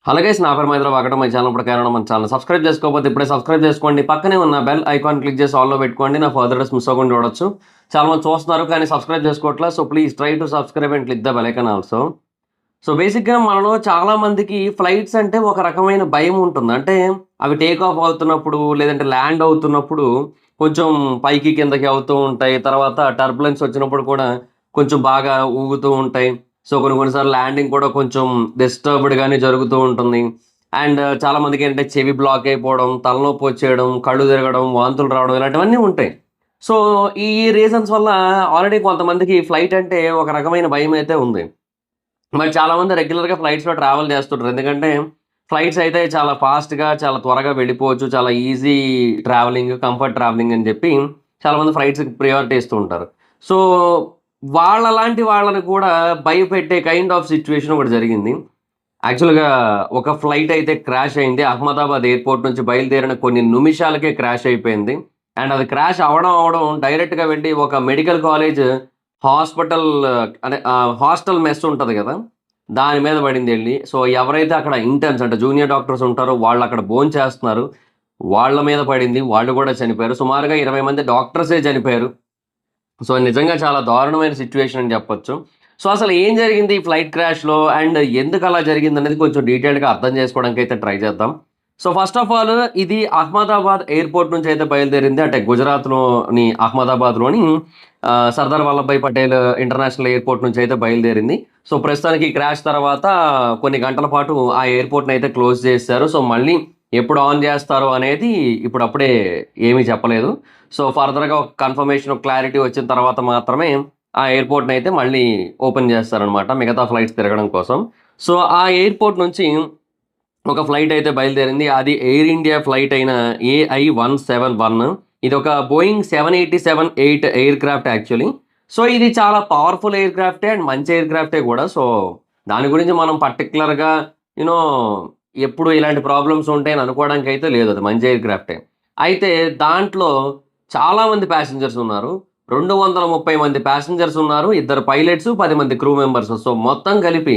Hello guys, నా పేరు Maitra వాకటం. My channel ప్రకారం మన ఛానల్ సబ్స్క్రైబ్ చేసుకోకపోతే ఇప్పుడే సబ్స్క్రైబ్ చేసుకోండి. పక్కనే ఉన్న బెల్ ఐకాన్ క్లిక్ చేసి ఆల్లో పెట్టుకోండి. నా ఫర్దర్ డేస్ మిస్ అవ్వకుండా చూడొచ్చు. చాలా మంది చూస్తున్నారు కానీ సబ్స్క్రైబ్ చేసుకోవట్లేదు. So please try to subscribe and click the bell icon also. So బేసిక్గా మనలో చాలా మందికి ఫ్లైట్స్ అంటే ఒక రకమైన భయం ఉంటుంది. అంటే అవి టేక్ ఆఫ్ అవుతున్నప్పుడు లేదంటే ల్యాండ్ అవుతున్నప్పుడు కొంచెం పైకి కిందకి అవుతూ ఉంటాయి. తర్వాత టర్బులెన్స్ వచ్చినప్పుడు కూడా కొంచెం బాగా ఊగుతూ ఉంటాయి. సో కొన్ని కొన్ని సార్లు ల్యాండింగ్ కూడా కొంచెం డిస్టర్బ్డ్‌గానే జరుగుతూ ఉంటుంది. అండ్ చాలా మందికేంటంటే చెవి బ్లాక్ అయిపోవడం, తలనొప్పి వచ్చేయడం, కళ్ళు తిరగడం, వాంతులు రావడం ఇలాంటివన్నీ ఉంటాయి. సో ఈ రీజన్స్ వల్ల ఆల్రెడీ కొంతమందికి ఫ్లైట్ అంటే ఒక రకమైన భయమైతే ఉంది. మరి చాలామంది రెగ్యులర్‌గా ఫ్లైట్స్‌లో ట్రావెల్ చేస్తుంటారు. ఎందుకంటే ఫ్లైట్స్ అయితే చాలా ఫాస్ట్‌గా, చాలా త్వరగా వెళ్ళిపోవచ్చు. చాలా ఈజీ ట్రావెలింగ్, కంఫర్ట్ ట్రావెలింగ్ అని చెప్పి చాలామంది ఫ్లైట్స్‌కి ప్రియారిటీ ఇస్తూ ఉంటారు. సో వాళ్ళలాంటి వాళ్ళని కూడా భయపెట్టే కైండ్ ఆఫ్ సిట్యుయేషన్ ఒకటి జరిగింది. యాక్చువల్‌గా ఒక ఫ్లైట్ అయితే క్రాష్ అయింది. అహ్మదాబాద్ ఎయిర్‌పోర్ట్ నుంచి బయలుదేరిన కొన్ని నిమిషాలకే క్రాష్ అయిపోయింది. అండ్ అది క్రాష్ అవ్వడం డైరెక్ట్‌గా వెళ్లి ఒక మెడికల్ కాలేజ్ హాస్పిటల్ అదే హాస్టల్ మెస్ ఉంటది గదా! దాని మీద పడిందెళ్లి. సో ఎవరైతే అక్కడ ఇంటర్న్స్ అంటే జూనియర్ డాక్టర్స్ ఉంటారో వాళ్ళక్కడ భోంచేస్తున్నారు. వాళ్ళ మీద పడింది. వాళ్ళు గూడా చనిపోయారు. సుమారుగా 20 మంది డాక్టర్సే చనిపోయారు. సో, నిజంగా చాలా దారుణమైన సిట్యుయేషన్ అని జెప్పొచ్చు. సో, అసలు ఏం జరిగింది ఈ ఫ్లైట్ క్రాష్‌లో అండ్ ఎందుకలా జరిగిందనేది కొంచెం డీటెయిల్డ్‌గా అర్థం చేసుకోవడానికైతే ట్రై చేద్దాం. సో, ఫస్ట్ ఆఫ్ ఆల్ ఇది అహ్మదాబాద్ ఎయిర్‌పోర్ట్ నుంచయితే బయలుదేరింది. అంటే గుజరాత్‌లోని అహ్మదాబాద్‌లోని సర్దార్ వల్లభాయ్ పటేల్ ఇంటర్నేషనల్ ఎయిర్‌పోర్ట్ నుంచయితే బయలుదేరింది. సో, ప్రస్తుతానికి ఈ క్రాష్ తర్వాత కొన్ని గంటల పాటు ఆ ఎయిర్‌పోర్ట్‌నయితే క్లోజ్ చేసేశారు. సో, మళ్ళీ ఎప్పుడు ఆన్ జేస్తారో అనేది ఇప్పుడప్పుడే ఏమీ చెప్పలేదు. సో, ఫర్దర్‌గా ఒక కన్ఫర్మేషన్, క్లారిటీ వచ్చిన తర్వాత మాత్రమే ఆ ఎయిర్‌పోర్ట్‌నయితే మళ్ళీ ఓపెన్ చేస్తారనమాట. మిగతా ఫ్లైట్స్ తిరగడం కోసం. సో, ఆ ఎయిర్‌పోర్ట్ నుంచి ఒక ఫ్లైట్ అయితే బయలుదేరింది. అది ఎయిర్ ఇండియా ఫ్లైట్ అయిన ఏఐ 171. ఇదొక Boeing 787-8 air craft actually. So, ఇది చాలా పవర్‌ఫుల్ ఎయిర్ క్రాఫ్టే అండ్ మంచి ఎయిర్ క్రాఫ్టే గూడా. సో, దాని గురించి మనం పర్టిక్యులర్‌గా యూ నో ఎప్పుడు ఇలాంటి ప్రాబ్లమ్స్ ఉంటాయని అనుకోవడానికైతే లేదు. అది మంచి ఎయిర్ క్రాఫ్టే. అయితే దాంట్లో చాలా మంది ప్యాసింజర్స్ ఉన్నారు. 230 మంది ప్యాసింజర్స్ ఉన్నారు. ఇద్దరు పైలట్స్, 10 మంది క్రూ మెంబర్స్. సో, మొత్తం కలిపి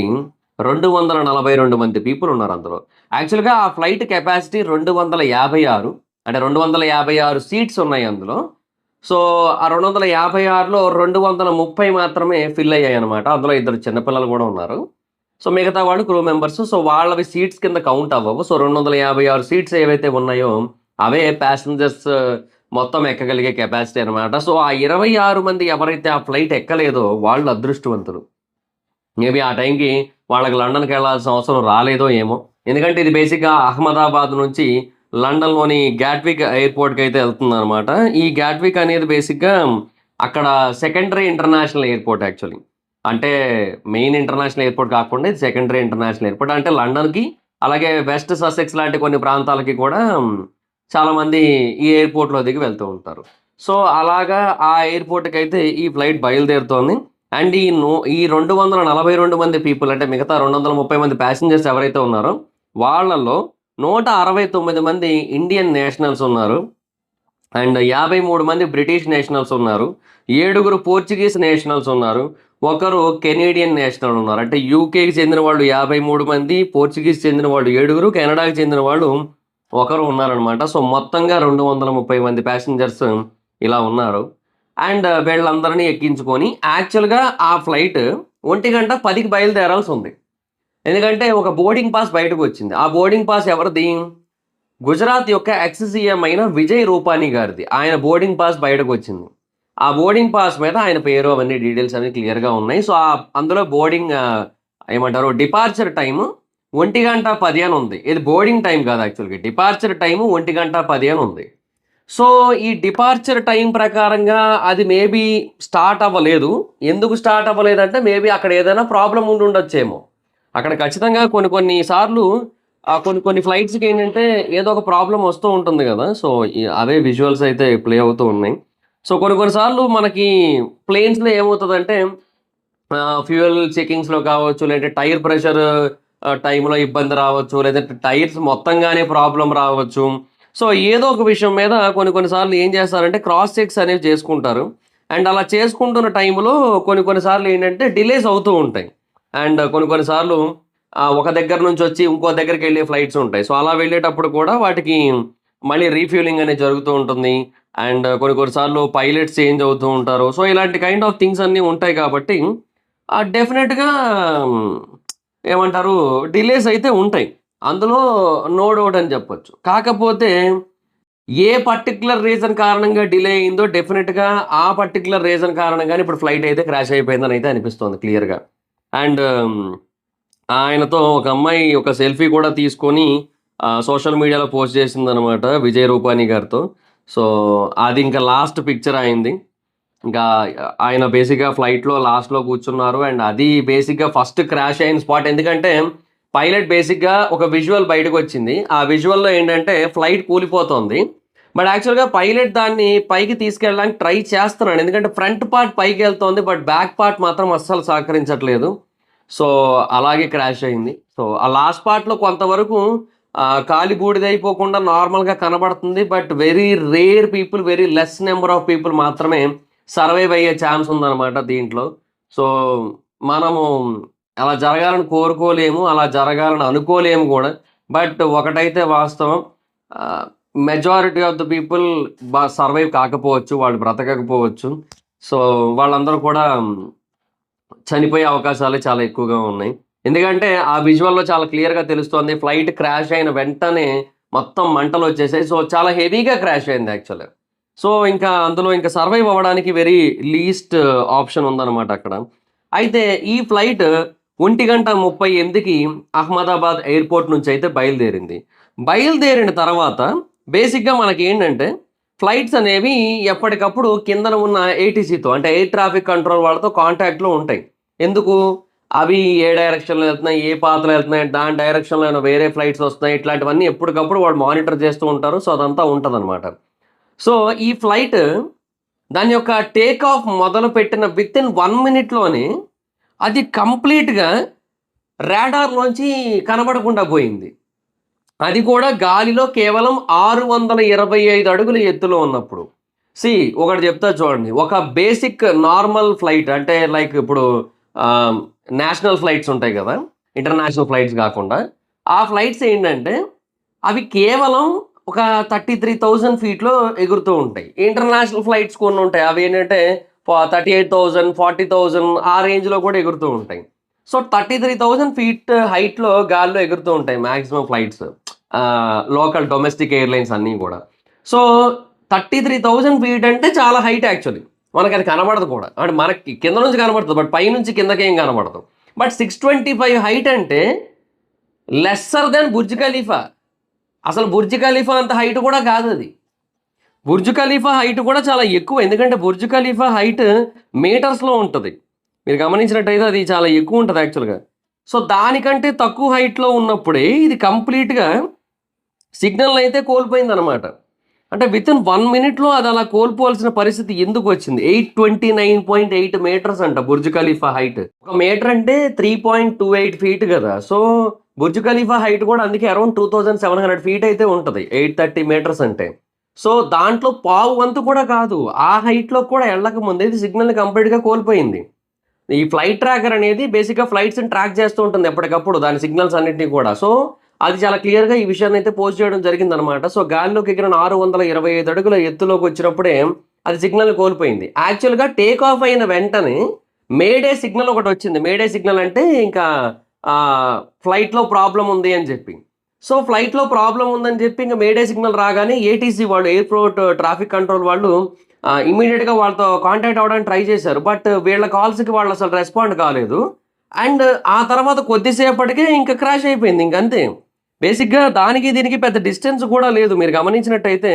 242 మంది పీపుల్ ఉన్నారు అందులో. యాక్చువల్‌గా ఆ ఫ్లైట్ కెపాసిటీ 256. అంటే 256 సీట్స్ ఉన్నాయి అందులో. సో, ఆ 256లో 230 మాత్రమే ఫిల్ అయ్యాయన్నమాట. అందులో ఇద్దరు చిన్న పిల్లలు గూడా ఉన్నారు. సో, మిగతా వాళ్ళు క్రూ మెంబర్స్. సో, వాళ్ళవి సీట్స్ కింద కౌంట్ అవ్వవు. సో, 256 సీట్స్ ఏవైతే ఉన్నాయో అవే ప్యాసింజర్స్ మొత్తం ఎక్కగలిగే కెపాసిటీ అనమాట. సో, ఆ 26 మంది ఎవరైతే ఆ ఫ్లైట్ ఎక్కలేదో వాళ్ళు అదృష్టవంతులు. మేబీ ఆ టైంకి వాళ్ళకి లండన్‌కెళ్ళాల్సిన అవసరం రాలేదో ఏమో! ఎందుకంటే ఇది బేసిక్‌గా అహ్మదాబాద్ నుంచి లండన్‌లోని గాట్విక్ ఎయిర్‌పోర్ట్‌కైతే ఎళ్తుందనమాట. ఈ గాట్విక్ అనేది బేసిక్‌గా అక్కడ సెకండరీ ఇంటర్నేషనల్ ఎయిర్‌పోర్ట్ యాక్చువల్లీ. అంటే మెయిన్ ఇంటర్నేషనల్ ఎయిర్‌పోర్ట్ కాకుండా ఇది సెకండరీ ఇంటర్నేషనల్ ఎయిర్‌పోర్ట్. అంటే లండన్‌కి అలాగే వెస్ట్ ససెక్స్ లాంటి కొన్ని ప్రాంతాలకి కూడా చాలామంది ఈ ఎయిర్‌పోర్ట్‌లో దిగి వెళ్తూ ఉంటారు. సో, అలాగా ఆ ఎయిర్‌పోర్ట్‌కైతే ఈ ఫ్లైట్ బయలుదేరుతోంది. అండ్ ఈ 242 మంది పీపుల్ అంటే మిగతా 230 మంది ప్యాసింజర్స్ ఎవరైతే ఉన్నారో, వాళ్ళలో 169 మంది ఇండియన్ నేషనల్స్ ఉన్నారు. అండ్ 53 మంది బ్రిటిష్ నేషనల్స్ ఉన్నారు. 7 పోర్చుగీస్ నేషనల్స్ ఉన్నారు. ఒకరు కెనేడియన్ నేషనల్ ఉన్నారు. అంటే యూకేకి చెందిన వాళ్ళు 53 మంది, పోర్చుగీస్ చెందిన వాళ్ళు 7, కెనడాకి చెందిన వాళ్ళు ఒకరు ఉన్నారనమాట. సో, మొత్తంగా 230 మంది ప్యాసింజర్స్ ఇలా ఉన్నారు. అండ్ వీళ్ళందరిని ఎక్కించుకొని యాక్చువల్‌గా ఆ ఫ్లైట్ 1:10కి బయలుదేరాల్సుంది. ఎందుకంటే ఒక బోర్డింగ్ పాస్ బయటకొచ్చింది. ఆ బోర్డింగ్ పాస్ ఎవరిది? గుజరాత్ యొక్క ఎక్స్ సీఎం అయిన విజయ్ రూపానీ గారిది. ఆయన బోర్డింగ్ పాస్ బయటకొచ్చింది. ఆ బోర్డింగ్ పాస్ మీద ఆయన పేరు అవన్నీ డీటెయిల్స్ అన్నీ క్లియర్‌గా ఉన్నాయి. సో, అందులో బోర్డింగ్ ఏమంటారు డిపార్చర్ టైము 1:10 అని ఉంది. ఇది బోర్డింగ్ టైమ్ కాదు యాక్చువల్‌గా. డిపార్చర్ టైము 1:10 అని ఉంది. సో, ఈ డిపార్చర్ టైమ్ ప్రకారంగా అది మేబీ స్టార్ట్ అవ్వలేదు. ఎందుకు స్టార్ట్ అవ్వలేదంటే మేబీ అక్కడ ఏదైనా ప్రాబ్లమ్ ఉండుండొచ్చేమో. అక్కడ ఖచ్చితంగా కొన్ని కొన్ని సార్లు కొన్ని కొన్ని ఫ్లైట్స్‌కేంటంటే ఏదో ఒక ప్రాబ్లమ్ వస్తూ ఉంటుంది గదా! సో, అవే విజువల్స్ అయితే ప్లే అవుతూ ఉన్నాయి. సో, కొన్ని కొన్ని సార్లు మనకి ప్లేన్స్‌లో ఏమవుతదంటే ఫ్యూయల్ చెకింగ్స్‌లో కావచ్చు, లేదంటే టైర్ ప్రెషర్ టైమ్‌లో ఇబ్బంది రావచ్చు. లేదంటే టైర్స్ మొత్తంగానే ప్రాబ్లమ్ రావచ్చు. సో, ఏదో ఒక విషయం మీద కొన్ని కొన్ని సార్లు ఏం చేస్తారంటే క్రాస్ చెక్స్ అనేవి చేసుకుంటారు. అండ్ అలా చేసుకుంటున్న టైంలో కొన్ని కొన్ని సార్లు ఏంటంటే డిలేస్ అవుతూ ఉంటాయి. అండ్ కొన్ని కొన్ని సార్లు ఒక దగ్గర నుంచి వచ్చి ఇంకో దగ్గరికి వెళ్ళే ఫ్లైట్స్ ఉంటాయి. సో, అలా వెళ్ళేటప్పుడు కూడా వాటికి మళ్ళీ రీఫ్యూలింగ్ అనేది జరుగుతూ ఉంటుంది. అండ్ కొన్ని కొన్ని సార్లు పైలట్స్ చేంజ్ అవుతూ ఉంటారు. సో, ఇలాంటి కైండ్ ఆఫ్ థింగ్స్ అన్నీ ఉంటాయి కాబట్టి డెఫినిట్‌గా ఏమంటారు డిలేస్ అయితే ఉంటాయి. అందులో నో డౌట్ అని చెప్పొచ్చు. కాకపోతే ఏ పర్టిక్యులర్ రీజన్ కారణంగా డిలే అయిందో డెఫినిట్‌గా ఆ పర్టిక్యులర్ రీజన్ కారణంగానే ఇప్పుడు ఫ్లైట్ అయితే క్రాష్ అయిపోయిందని అయితే అనిపిస్తోంది క్లియర్‌గా. అండ్ ఆయనతో ఒక అమ్మాయి ఒక సెల్ఫీ కూడా తీసుకొని సోషల్ మీడియాలో పోస్ట్ చేసిందనమాట విజయ్ రూపానీ గారితో. సో, అది ఇంకా లాస్ట్ పిక్చర్ అయింది. ఇంకా ఆయన బేసిక్‌గా ఫ్లైట్‌లో లాస్ట్‌లో కూర్చున్నారు. అండ్ అది బేసిక్‌గా ఫస్ట్ క్రాష్ అయిన స్పాట్. ఎందుకంటే పైలట్ బేసిక్‌గా ఒక విజువల్ బయటకొచ్చింది. ఆ విజువల్‌లో ఏంటంటే ఫ్లైట్ కూలిపోతోంది. బట్ యాక్చువల్‌గా పైలట్ దాన్ని పైకి తీసుకెళ్ళడానికి ట్రై చేస్తున్నాడు. ఎందుకంటే ఫ్రంట్ పార్ట్ పైకెళ్తోంది. బట్ బ్యాక్ పార్ట్ మాత్రం అస్సలు సహకరించట్లేదు. సో, అలాగే క్రాష్ అయింది. సో, ఆ లాస్ట్ పార్ట్‌లో కొంతవరకు కాలి బూడిదైపోకుండా నార్మల్‌గా కనబడుతుంది. But very rare people, very less number of people మాత్రమే సర్వైవ్ అయ్యే ఛాన్స్ ఉందనమాట దీంట్లో. సో, మనము అలా జరగాలని కోరుకోలేము. అలా జరగాలని అనుకోలేము గూడా. బట్ ఒకటైతే వాస్తవం. Majority of the people survive కాకపోవచ్చు. వాళ్ళు బ్రతకకపోవచ్చు. సో, వాళ్ళందరూ కూడా చనిపోయే అవకాశాలే చాలా ఎక్కువగా ఉన్నాయి. ఎందుకంటే, ఆ విజువల్‌లో చాలా క్లియర్‌గా తెలుస్తోంది. ఫ్లైట్ క్రాష్ అయిన వెంటనే మొత్తం మంటలొచ్చేసాయి. సో, చాలా హెవీగా క్రాష్ అయింది యాక్చువల్‌గా. సో, ఇంకా అందులో ఇంకా సర్వైవ్ అవ్వడానికి వెరీ లీస్ట్ ఆప్షన్ ఉందనమాట అక్కడ. అయితే ఈ ఫ్లైట్ 1:38కి అహ్మదాబాద్ ఎయిర్‌పోర్ట్ నుంచయితే బయలుదేరింది. బయలుదేరిన తర్వాత బేసిక్‌గా మనకేంటంటే, ఫ్లైట్స్ అనేవి ఎప్పటికప్పుడు కిందన ఉన్న ఏటీసీతో అంటే ఎయిర్ ట్రాఫిక్ కంట్రోల్ వాళ్ళతో కాంటాక్ట్‌లో ఉంటాయి. ఎందుకు? అవి ఏ డైరెక్షన్‌లో ఎళ్తున్నాయి, ఏ పాత్‌లో ఎళ్తున్నాయి, దాని డైరెక్షన్‌లో ఏమైనా వేరే ఫ్లైట్స్ వస్తున్నాయి. ఇట్లాంటివన్నీ ఎప్పటికప్పుడు వాళ్ళు మానిటర్ చేస్తూ ఉంటారు. సో, అదంతా ఉంటదనమాట. సో, ఈ ఫ్లైట్ దాని యొక్క టేక్ ఆఫ్ మొదలుపెట్టిన వితిన్ 1 మినిట్‌లోనే అది కంప్లీట్‌గా రాడార్‌లోంచి కనబడకుండా పోయింది. అది కూడా గాలిలో కేవలం 625 అడుగుల ఎత్తులో ఉన్నప్పుడు. ఒకటి చెప్తా చూడండి. ఒక బేసిక్ నార్మల్ ఫ్లైట్ అంటే లైక్ ఇప్పుడు ఆహ్, నేషనల్ ఫ్లైట్స్ ఉంటాయి గదా! ఇంటర్నేషనల్ ఫ్లైట్స్ గాకుండా. ఆ ఫ్లైట్స్ ఏంటంటే అవి కేవలం ఒక 33,000 ఫీట్‌లో ఎగురుతూ ఉంటాయి. ఇంటర్నేషనల్ ఫ్లైట్స్ కొన్నుంటాయి. అవేంటంటే 38,000, 40,000 ఆ రేంజ్‌లో కూడా ఎగురుతూ ఉంటాయి. సో, 33,000 ఫీట్ హైట్‌లో గాల్లో ఎగురుతూ ఉంటాయి maximum flights. Local domestic airlines అన్నీ గూడా. సో, 33,000 ఫీట్ అంటే చాలా హైట్ యాక్చువల్లీ. మనకది కనబడదు కూడా. అంటే మనకి కింద నుంచి కనబడుతది. బట్ పైనుంచి కిందకేం కనబడదు. బట్ 625 హైట్ అంటే లెస్సర్ దాన్ బుర్జ్ ఖలీఫా. అసలు బుర్జ్ ఖలీఫా అంత హైట్ కూడా కాదది. బుర్జ్ ఖలీఫా హైట్ కూడా చాలా ఎక్కువ. ఎందుకంటే బుర్జ్ ఖలీఫా హైట్ మీటర్స్‌లో ఉంటది. మీరు గమనించినట్టయితే అది చాలా ఎక్కువ ఉంటది యాక్చువల్‌గా. సో, దానికంటే తక్కువ హైట్‌లో ఉన్నప్పుడే ఇది కంప్లీట్‌గా సిగ్నల్‌నయితే కోల్పోయిందనమాట. అంటే వితిన్ 1 మినిట్‌లో అది అలా కోల్పోవాల్సిన పరిస్థితి ఎందుకొచ్చింది? 829.8 మీటర్స్ అంట బుర్జ్ ఖలీఫా హైట్. ఒక మీటర్ అంటే 3.28 ఫీట్ గదా! సో, బుర్జ్ ఖలీఫా హైట్ కూడా అందుకే అరౌండ్ 2700 ఫీట్ అయితే ఉంటది. 830 మీటర్స్ అంటే. సో, దాంట్లో పావు వంతు కూడా కాదు. ఆ హైట్‌లోకి కూడా ఎళ్ళక ముందే ఇది సిగ్నల్‌ని కంప్లీట్‌గా కోల్పోయింది. ఈ ఫ్లైట్ ట్రాకర్ అనేది బేసిక్‌గా ఫ్లైట్స్‌ని ట్రాక్ చేస్తూ ఉంటుంది ఎప్పటికప్పుడు దాని సిగ్నల్స్ అన్నిటిని కూడా. సో, అది చాలా క్లియర్‌గా ఈ విషయాన్నయితే పోస్ట్ చేయడం జరిగిందనమాట. సో, గాలిలోకి ఎగిరిన 625 అడుగుల ఎత్తులోకొచ్చినప్పుడే అది సిగ్నల్‌ని కోల్పోయింది. యాక్చువల్‌గా టేక్ ఆఫ్ అయిన వెంటనే మేడే సిగ్నల్ ఒకటొచ్చింది. మేడే సిగ్నల్ అంటే ఇంకా ఫ్లైట్‌లో ప్రాబ్లమ్ ఉంది అని చెప్పి. సో, ఫ్లైట్‌లో ప్రాబ్లమ్ ఉందని చెప్పి ఇంక మేడే సిగ్నల్ రాగానే ఏటీసీ వాళ్ళు ఎయిర్‌పోర్ట్ ట్రాఫిక్ కంట్రోల్ వాళ్ళు ఇమ్మీడియేట్‌గా వాళ్ళతో కాంటాక్ట్ అవ్వడానికి ట్రై చేశారు. బట్ వీళ్ళ కాల్స్‌కి వాళ్ళసలు రెస్పాండ్ కాలేదు. అండ్ ఆ తర్వాత కొద్దిసేపటికే ఇంక క్రాష్ అయిపోయింది ఇంకంతే. బేసిక్‌గా దానికి దీనికి పెద్ద డిస్టెన్స్ కూడా లేదు. మీరు గమనించినట్టయితే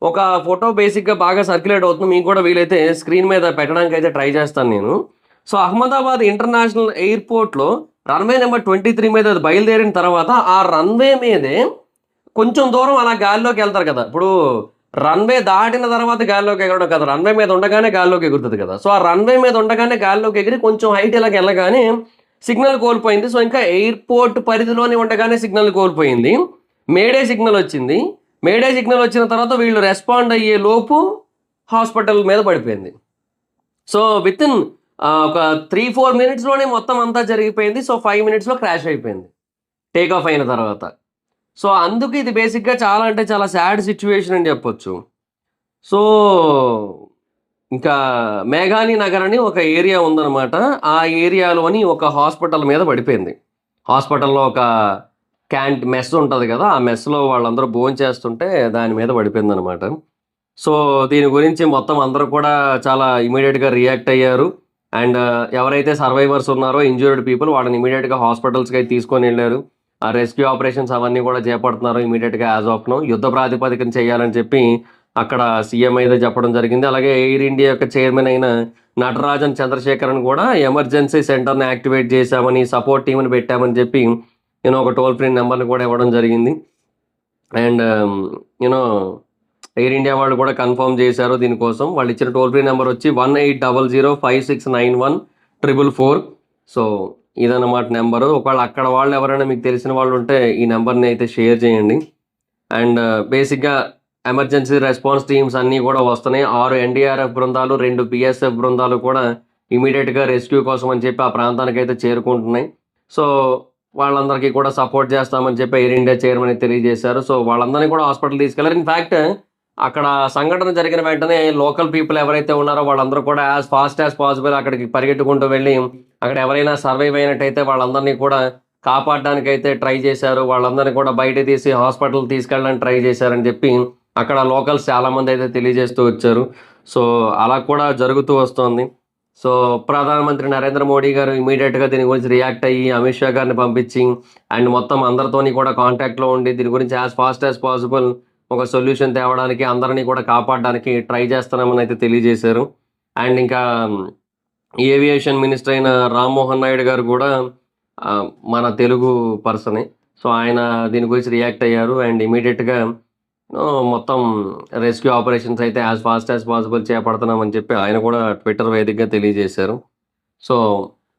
ఒక ఫోటో బేసిక్‌గా బాగా సర్క్యులేట్ అవుతుంది. మీకు కూడా వీలైతే స్క్రీన్ మీద పెట్టడానికైతే ట్రై చేస్తాను నేను. సో, అహ్మదాబాద్ ఇంటర్నేషనల్ ఎయిర్‌పోర్ట్‌లో రన్‌వే నంబర్ 23 మీద అది బయలుదేరిన తర్వాత ఆ రన్‌వే మీదే కొంచెం దూరం అలా గాల్లోకెళ్తారు కదా! ఇప్పుడు రన్‌వే దాటిన తర్వాత గాల్లోకి ఎగరడం కాదు. రన్‌వే మీద ఉండగానే గాల్లోకి ఎగురుతది కదా! సో, ఆ రన్‌వే మీద ఉండగానే గాల్లోకి ఎగిరి కొంచెం హైట్ ఇలాగెళ్ళగానే సిగ్నల్ కోల్పోయింది. సో, ఇంకా ఎయిర్‌పోర్ట్ పరిధిలోనే ఉండగానే సిగ్నల్ కోల్పోయింది. మేడే సిగ్నల్ వచ్చింది. మేడే సిగ్నల్ వచ్చిన తర్వాత వీళ్ళు రెస్పాండ్ అయ్యే లోపు హాస్పిటల్ మీద పడిపోయింది. సో, వితిన్ ఒక 3, 4 మినిట్స్‌లోనే మొత్తం అంతా జరిగిపోయింది. సో, 5 మినిట్స్‌లో క్రాష్ అయిపోయింది. టేక్ ఆఫ్ అయిన తర్వాత. సో, అందుకు ఇది బేసిక్‌గా చాలా అంటే చాలా సాడ్ సిట్యుయేషన్ అని చెప్పొచ్చు. సో, ఇంకా మేఘాని నగర్ అని ఒక ఏరియా ఉందనమాట. ఆ ఏరియాలోని ఒక హాస్పిటల్ మీద పడిపోయింది. హాస్పిటల్‌లో ఒక మెస్ ఉంటది గదా! ఆ మెస్‌లో వాళ్ళందరూ భోంచేస్తుంటే దాని మీద పడిపోయిందనమాట. సో, దీని గురించి మొత్తం అందరూ కూడా చాలా ఇమ్మీడియేట్‌గా రియాక్ట్ అయ్యారు. అండ్ ఎవరైతే సర్వైవర్స్ ఉన్నారో ఇంజ్యూర్డ్ పీపుల్ వాళ్ళని ఇమ్మీడియేట్‌గా హాస్పిటల్స్‌కయి తీసుకొనెళ్లారు. ఆ రెస్క్యూ ఆపరేషన్స్ అవన్నీ కూడా చేపడుతున్నారు ఇమ్మీడియేట్‌గా యాస్ ఆఫ్ నౌ. యుద్ధ ప్రాతిపదికన చేయాలని చెప్పి అక్కడ సీఎం అయితే చెప్పడం జరిగింది. అలాగే ఎయిర్ ఇండియా యొక్క చైర్మన్ అయిన నటరాజన్ చంద్రశేఖరన్ కూడా ఎమర్జెన్సీ సెంటర్‌ని యాక్టివేట్ చేశామని, సపోర్ట్ టీమ్‌ని పెట్టామని చెప్పి ఒక టోల్ ఫ్రీ నంబర్‌ని కూడా ఇవ్వడం జరిగింది. And you know air India వాళ్ళు కూడా కన్ఫర్మ్ చేశారు దీనికోసం. వాళ్ళిచ్చిన టోల్ ఫ్రీ నంబర్ వచ్చి 1800569144. సో, ఇదన్నమాట నంబరు. ఒకవేళ అక్కడ వాళ్ళు ఎవరైనా మీకు తెలిసిన వాళ్ళుంటే ఈ నంబర్‌ని అయితే షేర్ చేయండి. అండ్ బేసిక్‌గా ఎమర్జెన్సీ రెస్పాన్స్ టీమ్స్ అన్నీ కూడా వస్తున్నాయి. 6 ఎన్‌డీఆర్‌ఎఫ్ బృందాలు, 2 బీఎస్ఎఫ్ బృందాలు కూడా ఇమ్మీడియేట్‌గా రెస్క్యూ కోసం అని చెప్పి ఆ ప్రాంతానికైతే చేరుకుంటున్నాయి. సో, వాళ్ళందరికీ కూడా సపోర్ట్ చేస్తామని చెప్పి ఎయిర్ ఇండియా చైర్మన్ తెలియజేశారు. సో, వాళ్ళందరినీ కూడా హాస్పిటల్ తీసుకెళ్లారు. ఇన్‌ఫాక్ట్ అక్కడ సంఘటన జరిగిన వెంటనే లోకల్ పీపుల్ ఎవరైతే ఉన్నారో వాళ్ళందరూ కూడా యాస్ ఫాస్ట్ యాస్ పాసిబుల్ అక్కడికి పరిగెట్టుకుంటూ వెళ్లి అక్కడ ఎవరైనా సర్వైవ్ అయినట్టయితే వాళ్ళందరినీ కూడా కాపాడడానికైతే ట్రై చేశారు. వాళ్ళందరినీ కూడా బయటకి తీసి హాస్పిటల్‌కి తీసుకెళ్ళడానికి ట్రై చేశారని చెప్పి అక్కడ లోకల్స్ చాలామంది అయితే తెలియజేస్తూ వచ్చారు. సో, అలా కూడా జరుగుతూ వస్తోంది. సో, ప్రధానమంత్రి నరేంద్ర మోడీ గారు ఇమ్మీడియేట్‌గా దీని గురించి రియాక్ట్ అయ్యి అమిత్ షా గారిని పంపించి అండ్ మొత్తం అందరితోని కూడా కాంటాక్ట్‌లో ఉండి దీని గురించి యాస్ ఫాస్ట్ యాస్ పాసిబుల్ ఒక సొల్యూషన్ తేవడానికి, అందరిని కూడా కాపాడడానికి ట్రై చేస్తున్నామని అయితే తెలియజేశారు. అండ్ ఇంకా ఏవియేషన్ మినిస్టర్ అయిన రామ్మోహన్ నాయుడు గారు కూడా మన తెలుగు పర్సనే. సో, ఆయన దీని గురించి రియాక్ట్ అయ్యారు. అండ్ ఇమ్మీడియేట్‌గా మొత్తం రెస్క్యూ ఆపరేషన్స్ అయితే యాస్ ఫాస్ట్ యాస్ పాసిబుల్ చేపడుతున్నామని చెప్పి ఆయన కూడా ట్విట్టర్ వేదికగా తెలియజేశారు. సో,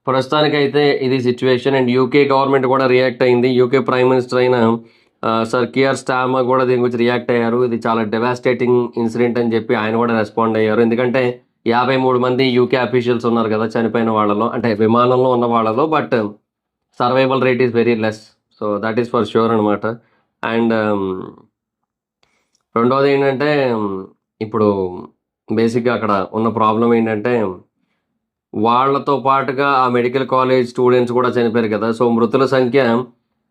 ప్రస్తుతానికైతే ఇది సిట్యుయేషన్. అండ్ యూకే గవర్నమెంట్ కూడా రియాక్ట్ అయింది. యూకే ప్రైమ్ మినిస్టర్ అయిన సర్ కియర్ స్టార్మర్ కూడా దీని గురించి రియాక్ట్ అయ్యారు. ఇది చాలా డెవాస్టేటింగ్ ఇన్సిడెంట్ అని చెప్పి ఆయన కూడా రెస్పాండ్ అయ్యారు. ఎందుకంటే 53 మంది యూకే అఫీషియల్స్ ఉన్నారు కదా! చనిపోయిన వాళ్ళలో. అంటే విమానంలో ఉన్న వాళ్ళలో. But survival rate is very less. So, that is for sure అనమాట. అండ్ రెండోదేంటంటే ఇప్పుడు బేసిక్‌గా అక్కడ ఉన్న ప్రాబ్లమ్ ఏంటంటే వాళ్ళతో పాటుగా ఆ మెడికల్ కాలేజ్ స్టూడెంట్స్ కూడా చనిపోయారు కదా! సో, మృతుల సంఖ్య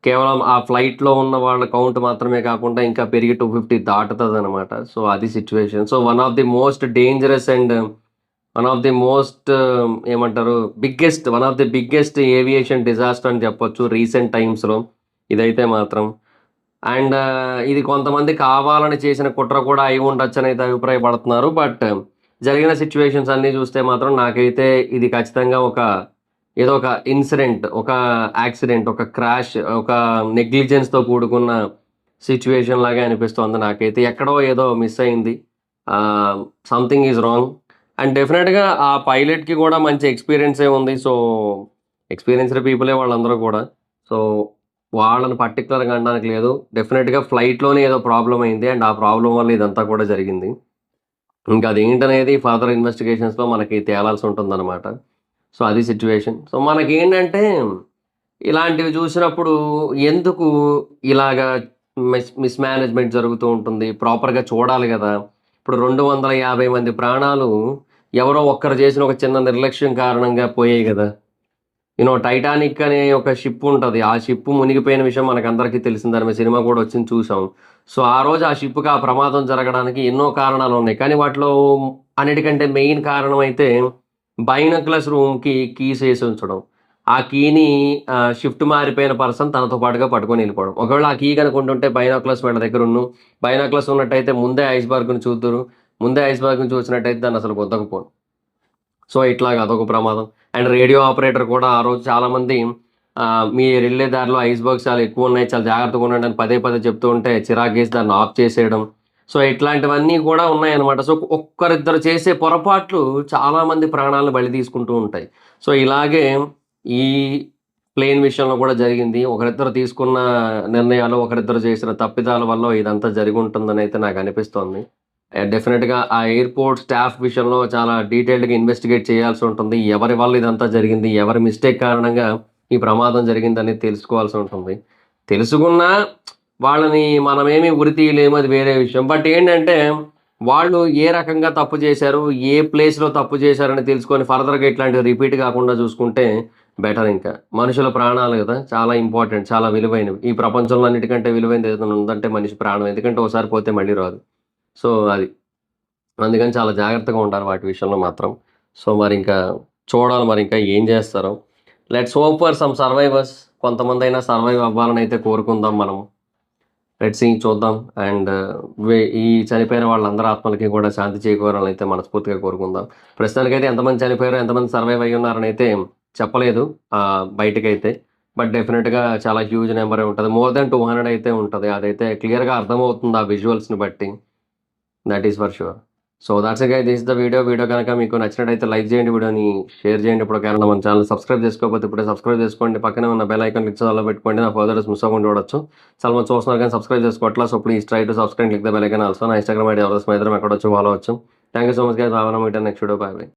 కేవలం ఆ ఫ్లైట్‌లో ఉన్న వాళ్ళ కౌంట్ మాత్రమే కాకుండా ఇంకా పెరిగి 250 దాటుతదనమాట. సో, అది situation. So, one of the most dangerous and one of the most ఏమంటారు one of the biggest aviation disaster అని చెప్పొచ్చు రీసెంట్ టైమ్స్‌లో ఇదైతే మాత్రం. అండ్ ఇది కొంతమంది కావాలని చేసిన కుట్ర కూడా అయి ఉండొచ్చనైతే అభిప్రాయపడుతున్నారు. బట్ జరిగిన సిట్యుయేషన్స్ అన్నీ చూస్తే మాత్రం నాకైతే ఇది ఖచ్చితంగా ఏదో ఒక ఇన్సిడెంట్, ఒక యాక్సిడెంట్, ఒక క్రాష్, ఒక నెగ్లిజెన్స్‌తో కూడుకున్న సిట్యుయేషన్ లాగే అనిపిస్తోంది నాకైతే. ఎక్కడో ఏదో మిస్ అయింది. Something is wrong. అండ్ డెఫినిట్‌గా ఆ పైలట్‌కి కూడా మంచి ఎక్స్‌పీరియన్సే ఉంది. సో, ఎక్స్‌పీరియన్స్‌డ్ పీపులే వాళ్ళందరూ కూడా. సో, వాళ్ళని పర్టిక్యులర్‌గా అనడానికి లేదు. డెఫినిట్‌గా ఫ్లైట్‌లోనే ఏదో ప్రాబ్లమ్ అయింది. అండ్ ఆ ప్రాబ్లమ్ వల్ల ఇదంతా కూడా జరిగింది. ఇంకా అదేంటనేది ఫర్దర్ ఇన్వెస్టిగేషన్స్‌లో మనకి తేలాల్సి ఉంటుందనమాట. సో, అది సిట్యుయేషన్. సో, మనకేంటంటే ఇలాంటివి చూసినప్పుడు ఎందుకు ఇలాగా మిస్‌మేనేజ్‌మెంట్ జరుగుతూ ఉంటుంది. ప్రాపర్‌గా చూడాలి గదా! ఇప్పుడు 250 మంది ప్రాణాలు ఎవరో ఒక్కరు చేసిన ఒక చిన్న నిర్లక్ష్యం కారణంగా పోయాయి గదా! 'టైటానిక్' అనే ఒక షిప్ ఉంటది. ఆ షిప్ మునిగిపోయిన విషయం మనకందరికీ తెలిసిందే. దాని మీద సినిమా కూడా వచ్చింది చూసాం. సో, ఆ రోజు ఆ షిప్‌కి ఆ ప్రమాదం జరగడానికి ఎన్నో కారణాలున్నాయి. కానీ వాటిలో అన్నిటికంటే మెయిన్ కారణం అయితే బైనాక్యులర్స్ రూమ్‌కి కీస్ ఏసి ఉంచడం. ఆ కీని షిఫ్ట్ మారిపోయిన పర్సన్ తనతో పాటుగా పట్టుకొని ఎళ్ళిపోవడం. ఒకవేళ ఆ కీ గనుక ఉండుంటే బైనాక్యులర్స్ వీళ్ళ దగ్గరున్ను. బైనాక్యులర్స్ ఉన్నట్టయితే ముందే ఐస్‌బర్గ్‌ని చూద్దురు. ముందే ఐస్‌బర్గ్‌ని చూసినట్టయితే దాన్నసలు గుద్దకపోను. సో, ఇట్లాగ అదొక ప్రమాదం. అండ్ రేడియో ఆపరేటర్ కూడా ఆ రోజు చాలామంది మీరెళ్ళే దారిలో ఐస్‌బర్గ్స్ చాలా ఎక్కువున్నాయి. చాలా జాగ్రత్తగా ఉండండి అని పదే పదే చెప్తూ ఉంటే చిరాకేసి దాన్ని ఆఫ్ చేసేయడం. సో, ఇట్లాంటివన్నీ కూడా ఉన్నాయన్నమాట. సో, ఒక్కరిద్దరు చేసే పొరపాట్లు చాలామంది ప్రాణాలను బలి తీసుకుంటూ ఉంటాయి. సో, ఇలాగే ఈ ప్లేన్ విషయంలో కూడా జరిగింది. ఒకరిద్దరు తీసుకున్న నిర్ణయాలు, ఒకరిద్దరు చేసిన తప్పిదాల వల్లో ఇదంతా జరిగుంటుందనైతే నాకనిపిస్తోంది. డెఫినిట్‌గా ఆ ఎయిర్‌పోర్ట్ స్టాఫ్ విషయంలో చాలా డీటెయిల్డ్‌గా ఇన్వెస్టిగేట్ చేయాల్సుంటుంది. ఎవరి వల్ల ఇదంతా జరిగింది? ఎవరి మిస్టేక్ కారణంగా ఈ ప్రమాదం జరిగిందనేది తెలుసుకోవాల్సుంటుంది. తెలుసుకున్నా వాళ్ళని మనమేమి ఉరి తీయలేము, అది వేరే విషయం. బట్ ఏంటంటే, వాళ్ళు ఏ రకంగా తప్పు చేశారు, ఏ ప్లేస్‌లో తప్పు చేశారని తెలుసుకొని ఫర్దర్‌గా ఇట్లాంటివి రిపీట్ కాకుండా చూసుకుంటే బెటర్ ఇంకా. మనుషుల ప్రాణాలు గదా! చాలా ఇంపార్టెంట్, చాలా విలువైనవి. ఈ ప్రపంచంలో అన్నిటికంటే విలువైనది ఏదైనా ఉందంటే మనిషి ప్రాణం. ఎందుకంటే ఓసారి పోతే మళ్ళీ రాదు. సో, అది. అందుకని చాలా జాగ్రత్తగా ఉండాలి వాటి విషయంలో మాత్రం. సో, మరింకా చూడాలి మరింకా ఏం జేస్తారో. Let's hope for some survivors. కొంతమందైనా సర్వైవ్ అవ్వాలనైతే కోరుకుందాం మనం. లెట్స్ సీ చూద్దాం. అండ్ ఈ చనిపోయిన వాళ్ళందరి ఆత్మలకి కూడా శాంతి చేకూరాలనైతే మనస్ఫూర్తిగా కోరుకుందాం. ప్రస్తుతానికైతే ఎంతమంది చనిపోయారో, ఎంతమంది సర్వైవ్ అయ్యున్నారనైతే చెప్పలేదు బయటకైతే. బట్ డెఫినిట్‌గా చాలా హ్యూజ్ నంబరే ఉంటది. మోర్ దాన్ 200 అయితే ఉంటది. అదైతే క్లియర్‌గా అర్థమవుతుంది ఆ విజువల్స్‌ని బట్టి. That is for sure. So that's it guys. This is the video. Video గనక మీకు నచ్చినట్టయితే లైక్ చేయండి. వీడియోని షేర్ చేయండి. ఇప్పటికైనా మన ఛానల్ సబ్స్క్రైబ్ చేసుకోకపోతే ఇప్పుడే సబ్స్క్రైబ్ చేసుకోండి. పక్కనే ఉన్న బెల్ ఐకాన్ క్లిక్ ఆల్‌లో పెట్టుకోండి. నా ఫర్దర్ మిస్ అవ్వకుండా చూడొచ్చు. చాలా మంది చూస్తున్నారు కానీ సబ్స్క్రైబ్ చేసుకోవట్లా. So please try to subscribe, click the bell icon also. నా ఇన్‌స్టాగ్రామ్ ఐడీ ఎవరోస్ మా ఇద్దరం ఎక్కడొచ్చు ఫాలో అవ్వచ్చు. Thank you so much guys. Bye. Meet next video. Bye by.